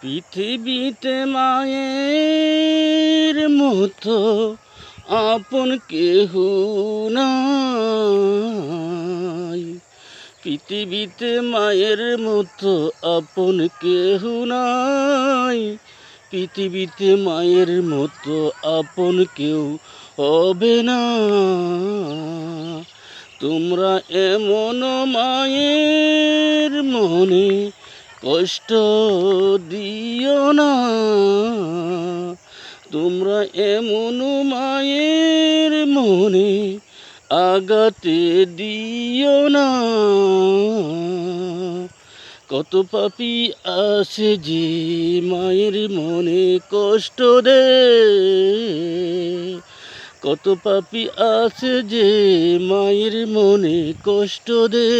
পৃথিবীতে মায়ের মতো আপন কেহ নাই। পৃথিবীতে মায়ের মতো আপন কেহ নাই। পৃথিবীতে মায়ের মতো আপন কেউ হবে না। তোমরা এমন মায়ের মনে কষ্ট দিও না। তোমরা এমন মায়ের মনে আঘাতে দিও না। কত পাপী আছে যে মায়ের মনে কষ্ট দে। কত পাপী আছে যে মায়ের মনে কষ্ট দে।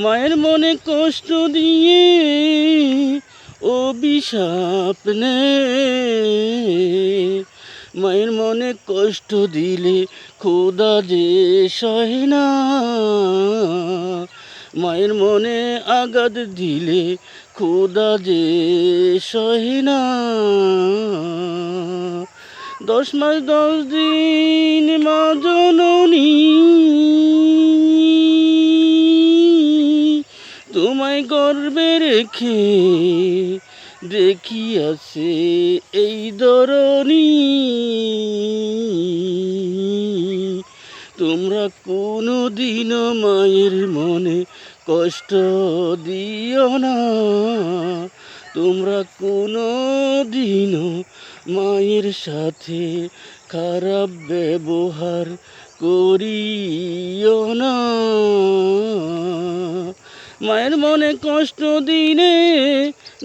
মায়ের মনে কষ্ট দিয়ে অভিশাপ নে। মায়ের মনে কষ্ট দিলে খোদা যে সহে না। মায়ের মনে আঘাত দিলে খোদা যে সহে না। 10 মাস 10 দিন মা জননী তোমায় গর্বে রেখে দেখিয়াছে এই ধরনী। তোমরা কোনো দিনও মায়ের মনে কষ্ট দিও না। তোমরা কোনো দিনও মায়ের সাথে খারাপ ব্যবহার করিও না। মায়ের মনে কষ্ট দিলে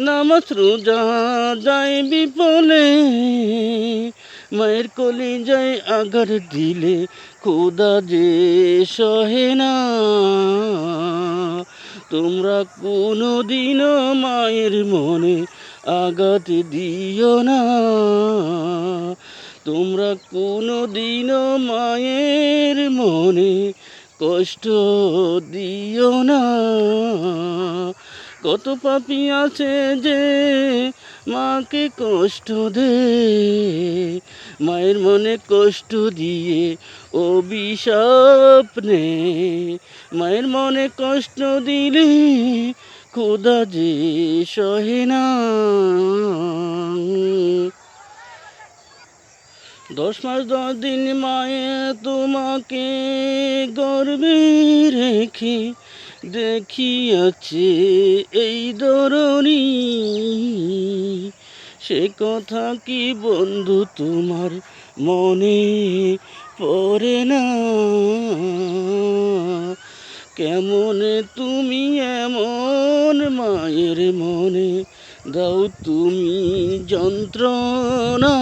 নামাজ রোজা যায় বিফলে। মায়ের কলিজায় আঘাত দিলে খোদা যে সহে না। তোমরা কোনো দিনও মায়ের মনে আঘাত দিও না। তোমরা কোনো দিনও মায়ের মনে কষ্ট দিও না। কত পাপী আছে যে মাকে কষ্ট দে। মায়ের মনে কষ্ট দিয়ে অভিশাপ নে। মায়ের মনে কষ্ট দিলে খোদা যে সহে না। 10 মাস 10 দিন মায়ে তোমাকে গর্বে রেখে দেখিয়াছে এই ধরনী। সে কথা কি বন্ধু তোমার মনে পড়ে না? কেমনে তুমি এমন মায়ের মনে দাও তুমি যন্ত্রণা।